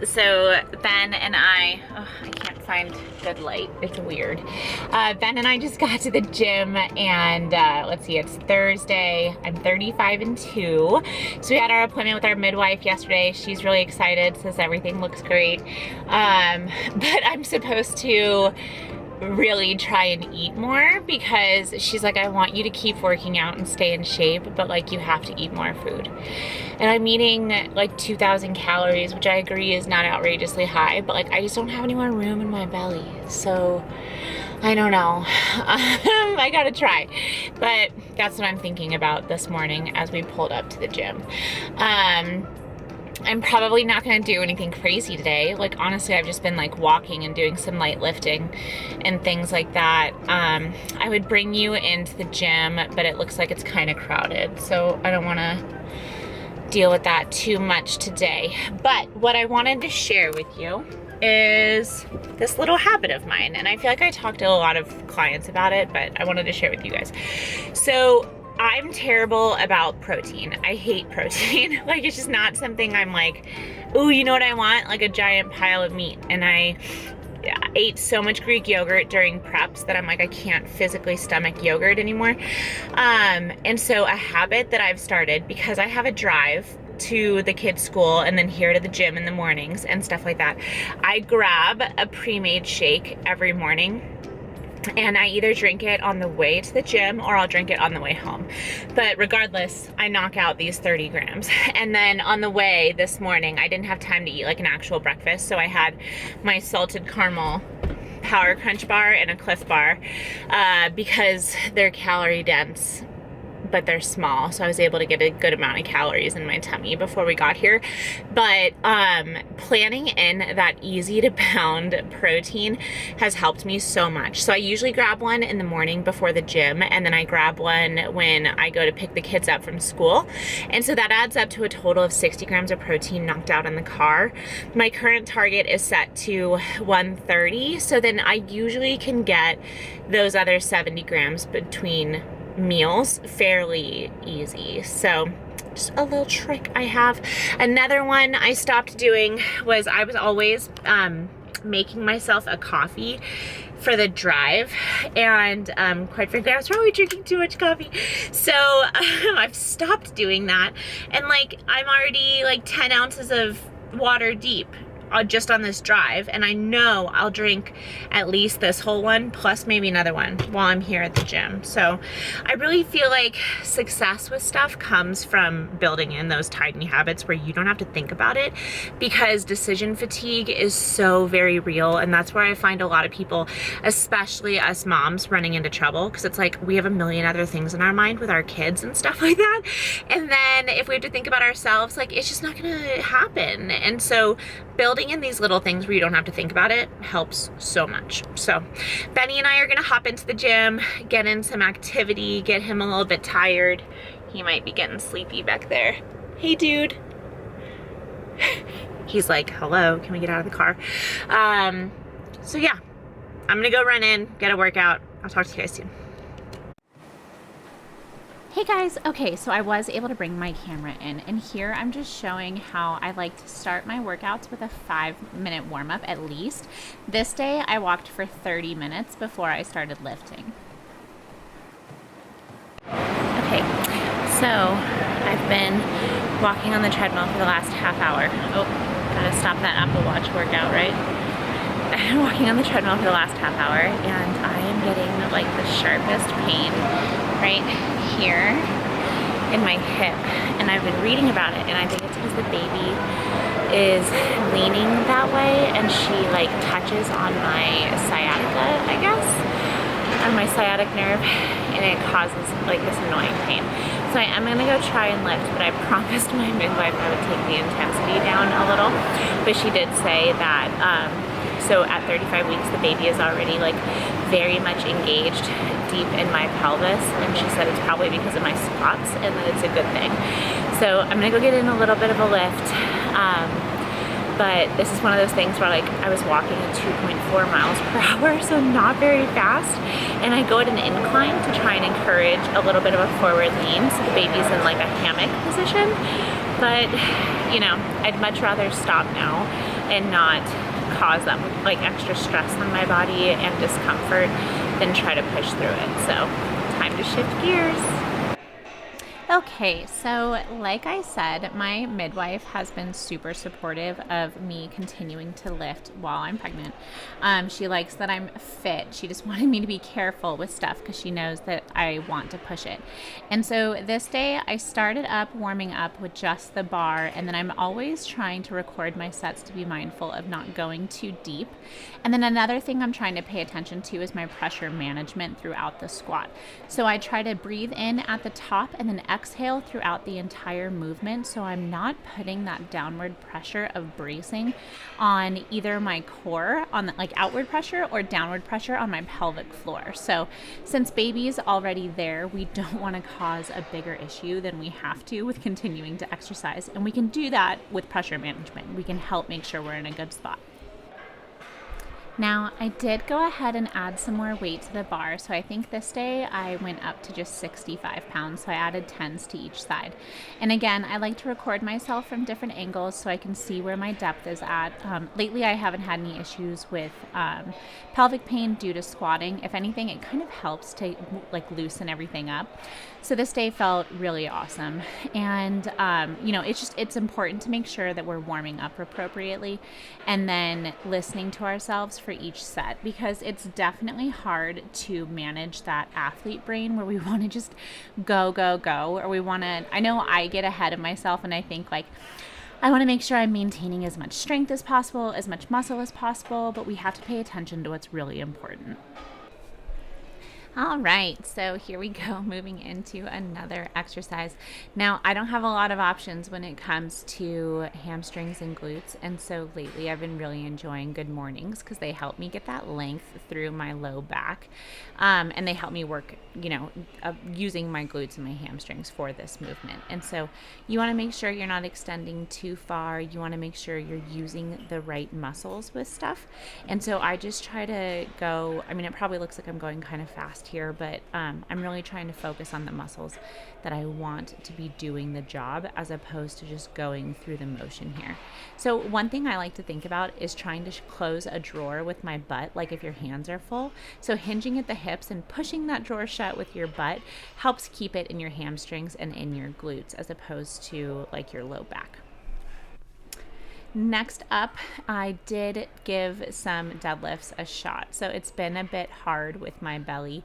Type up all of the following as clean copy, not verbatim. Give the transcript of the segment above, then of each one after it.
So Ben and I can't find good light. It's weird. Ben and I just got to the gym and let's see, it's Thursday. I'm 35 and 2. So we had our appointment with our midwife yesterday. She's really excited, says everything looks great. But I'm supposed to really try and eat more because she's like, I want you to keep working out and stay in shape, but like you have to eat more food. And I'm eating like 2,000 calories, which I agree is not outrageously high, but like I just don't have any more room in my belly. So I don't know. I gotta try. But that's what I'm thinking about this morning as we pulled up to the gym. I'm probably not gonna do anything crazy today. Like honestly, I've just been like walking and doing some light lifting and things like that. I would bring you into the gym, but it looks like it's kind of crowded. So I don't wanna deal with that too much today. But what I wanted to share with you is this little habit of mine. And I feel like I talked to a lot of clients about it, but I wanted to share with you guys. So I'm terrible about protein. I hate protein. Like it's just not something I'm like, ooh, you know what I want? Like a giant pile of meat. And I ate so much Greek yogurt during preps that I'm like, I can't physically stomach yogurt anymore. And so a habit that I've started, because I have a drive to the kids' school and then here to the gym in the mornings and stuff like that, I grab a pre-made shake every morning. And I either drink it on the way to the gym or I'll drink it on the way home. But regardless, I knock out these 30 grams. And then on the way this morning, I didn't have time to eat like an actual breakfast. So I had my salted caramel Power Crunch bar and a Cliff bar because they're calorie dense, but they're small. So I was able to get a good amount of calories in my tummy before we got here. But planning in that easy to pound protein has helped me so much. So I usually grab one in the morning before the gym, and then I grab one when I go to pick the kids up from school. And so that adds up to a total of 60 grams of protein knocked out in the car. My current target is set to 130. So then I usually can get those other 70 grams between meals fairly easy. So just a little trick I have. Another one I stopped doing was I was always making myself a coffee for the drive, and quite frankly I was probably drinking too much coffee, so I've stopped doing that, and like I'm already like 10 ounces of water deep just on this drive, and I know I'll drink at least this whole one plus maybe another one while I'm here at the gym. So I really feel like success with stuff comes from building in those tiny habits where you don't have to think about it, because decision fatigue is so very real, and that's where I find a lot of people, especially us moms, running into trouble, because it's like we have a million other things in our mind with our kids and stuff like that, and then if we have to think about ourselves, like it's just not gonna happen. And so building in these little things where you don't have to think about it helps so much. So Benny and I are gonna hop into the gym, get in some activity, get him a little bit tired. He might be getting sleepy back there. Hey dude. He's like, hello, can we get out of the car? So yeah, I'm gonna go run in, get a workout. I'll talk to you guys soon. Hey guys, okay, so I was able to bring my camera in, and here I'm just showing how I like to start my workouts with a 5-minute warm-up at least. This day I walked for 30 minutes before I started lifting. Okay, so I've been walking on the treadmill for the last half hour. Oh, gotta stop that Apple Watch workout, right? I've been walking on the treadmill for the last half hour, and I am getting like the sharpest pain right here in my hip, and I've been reading about it, and I think it's because the baby is leaning that way, and she like touches on my sciatica, I guess, on my sciatic nerve, and it causes like this annoying pain. So I am gonna go try and lift, but I promised my midwife I would take the intensity down a little, but she did say that so at 35 weeks, the baby is already like very much engaged deep in my pelvis, and she said it's probably because of my squats and that it's a good thing. So I'm gonna go get in a little bit of a lift, but this is one of those things where like I was walking at 2.4 miles per hour, so not very fast, and I go at an incline to try and encourage a little bit of a forward lean so the baby's in like a hammock position, but you know, I'd much rather stop now and not cause that like extra stress on my body and discomfort than try to push through it. So time to shift gears. Okay, so like I said, my midwife has been super supportive of me continuing to lift while I'm pregnant. She likes that I'm fit. She just wanted me to be careful with stuff because she knows that I want to push it. And so this day I started up warming up with just the bar, and then I'm always trying to record my sets to be mindful of not going too deep. And then another thing I'm trying to pay attention to is my pressure management throughout the squat. So I try to breathe in at the top and then exhale throughout the entire movement, so I'm not putting that downward pressure of bracing on either my core, on the, like outward pressure, or downward pressure on my pelvic floor. So since baby's already there, we don't want to cause a bigger issue than we have to with continuing to exercise, and we can do that with pressure management. We can help make sure we're in a good spot. Now, I did go ahead and add some more weight to the bar, so I think this day I went up to just 65 pounds, so I added 10s to each side. And again, I like to record myself from different angles so I can see where my depth is at. Lately, I haven't had any issues with pelvic pain due to squatting. If anything, it kind of helps to like loosen everything up. So this day felt really awesome. And, it's important to make sure that we're warming up appropriately and then listening to ourselves for each set, because it's definitely hard to manage that athlete brain where we want to just go, or we want to, I know I get ahead of myself and I think like, I want to make sure I'm maintaining as much strength as possible, as much muscle as possible, but we have to pay attention to what's really important. All right, so here we go, moving into another exercise. Now, I don't have a lot of options when it comes to hamstrings and glutes, and so lately I've been really enjoying good mornings because they help me get that length through my low back, and they help me work, using my glutes and my hamstrings for this movement. And so you want to make sure you're not extending too far. You want to make sure you're using the right muscles with stuff. And so I just try to go, it probably looks like I'm going kind of fast here, but I'm really trying to focus on the muscles that I want to be doing the job as opposed to just going through the motion here. So one thing I like to think about is trying to close a drawer with my butt, like if your hands are full. So hinging at the hips and pushing that drawer shut with your butt helps keep it in your hamstrings and in your glutes as opposed to like your low back. Next up, I did give some deadlifts a shot. So it's been a bit hard with my belly,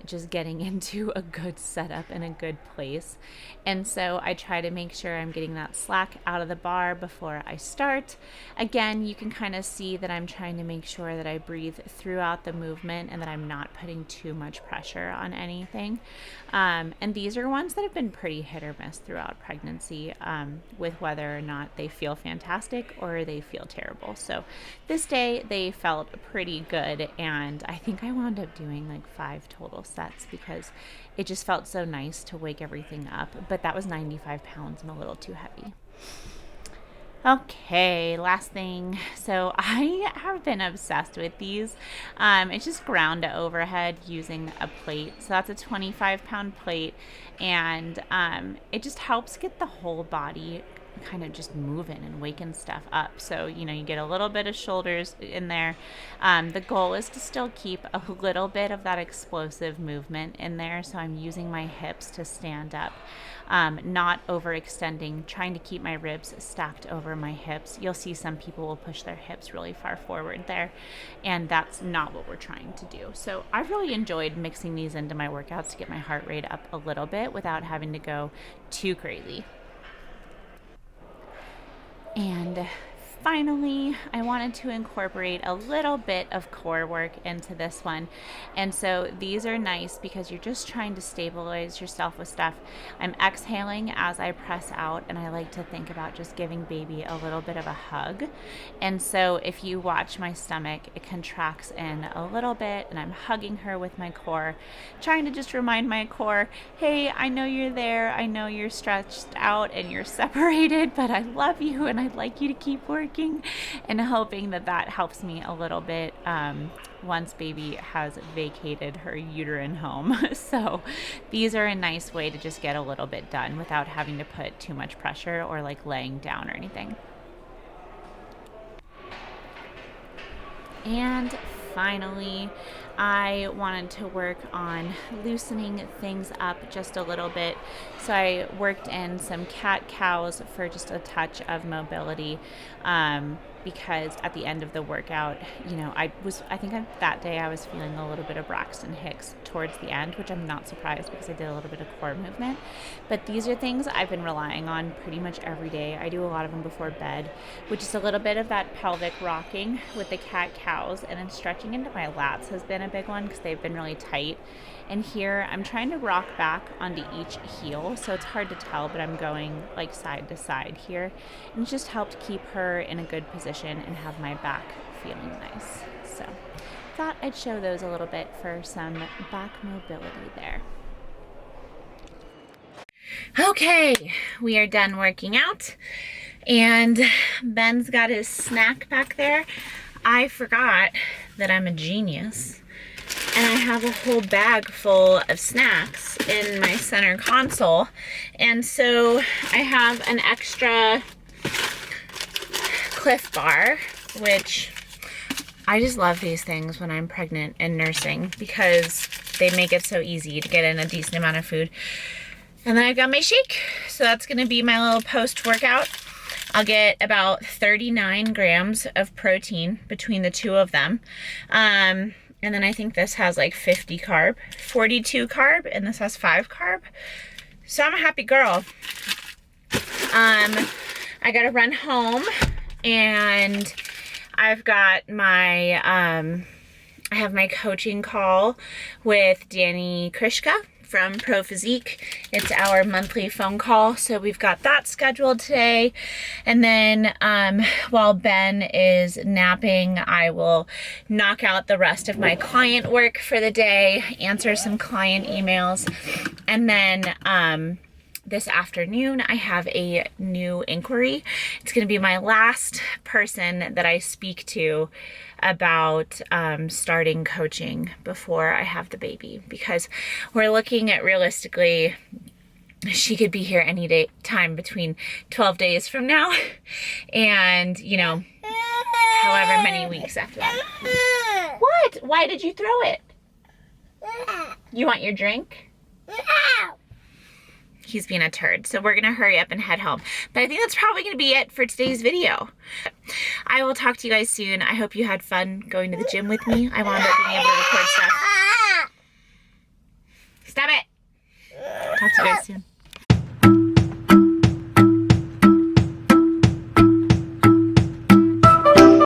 just getting into a good setup and a good place. And so I try to make sure I'm getting that slack out of the bar before I start. Again, you can kind of see that I'm trying to make sure that I breathe throughout the movement and that I'm not putting too much pressure on anything. And these are ones that have been pretty hit or miss throughout pregnancy, with whether or not they feel fantastic or they feel terrible. So this day they felt pretty good, and I think I wound up doing like 5 total sets because it just felt so nice to wake everything up. But that was 95 pounds and a little too heavy. Okay, last thing. So I have been obsessed with these. It's just ground to overhead using a plate. So that's a 25-pound plate, and it just helps get the whole body kind of just moving and waking stuff up. So, you get a little bit of shoulders in there. The goal is to still keep a little bit of that explosive movement in there. So I'm using my hips to stand up, not overextending, trying to keep my ribs stacked over my hips. You'll see some people will push their hips really far forward there, and that's not what we're trying to do. So I've really enjoyed mixing these into my workouts to get my heart rate up a little bit without having to go too crazy. And finally, I wanted to incorporate a little bit of core work into this one. And so these are nice because you're just trying to stabilize yourself with stuff. I'm exhaling as I press out, and I like to think about just giving baby a little bit of a hug. And so if you watch my stomach, it contracts in a little bit, and I'm hugging her with my core, trying to just remind my core, hey, I know you're there. I know you're stretched out and you're separated, but I love you and I'd like you to keep working. And hoping that helps me a little bit once baby has vacated her uterine home. So these are a nice way to just get a little bit done without having to put too much pressure or like laying down or anything. And finally, I wanted to work on loosening things up just a little bit. So I worked in some cat-cows for just a touch of mobility. Because at the end of the workout, you know, that day I was feeling a little bit of Braxton Hicks towards the end, which I'm not surprised because I did a little bit of core movement. But these are things I've been relying on pretty much every day. I do a lot of them before bed, which is a little bit of that pelvic rocking with the cat-cows, and then stretching into my lats has been a big one because they've been really tight. And here I'm trying to rock back onto each heel, so it's hard to tell, but I'm going like side to side here. And it's just helped keep her in a good position and have my back feeling nice. So thought I'd show those a little bit for some back mobility there. Okay, we are done working out, and Ben's got his snack back there. I forgot that I'm a genius, and I have a whole bag full of snacks in my center console. And so I have an extra Cliff Bar, which I just love these things when I'm pregnant and nursing because they make it so easy to get in a decent amount of food. And then I've got my shake. So that's gonna be my little post-workout. I'll get about 39 grams of protein between the two of them. And then I think this has like 50 carb, 42 carb, and this has 5 carb. So I'm a happy girl. I gotta run home, and I've got my, I have my coaching call with Danny Krishka from Pro Physique. It's our monthly phone call, so we've got that scheduled today. And then while Ben is napping, I will knock out the rest of my client work for the day, answer some client emails, and then this afternoon I have a new inquiry. It's going to be my last person that I speak to about starting coaching before I have the baby, because we're looking at realistically she could be here any day time between 12 days from now and, you know, however many weeks after that. What? Why did you throw it? You want your drink? He's being a turd, so we're gonna hurry up and head home. But I think that's probably gonna be it for today's video. I will talk to you guys soon. I hope you had fun going to the gym with me. I wound up being able to record stuff. Stop it! Talk to you guys soon.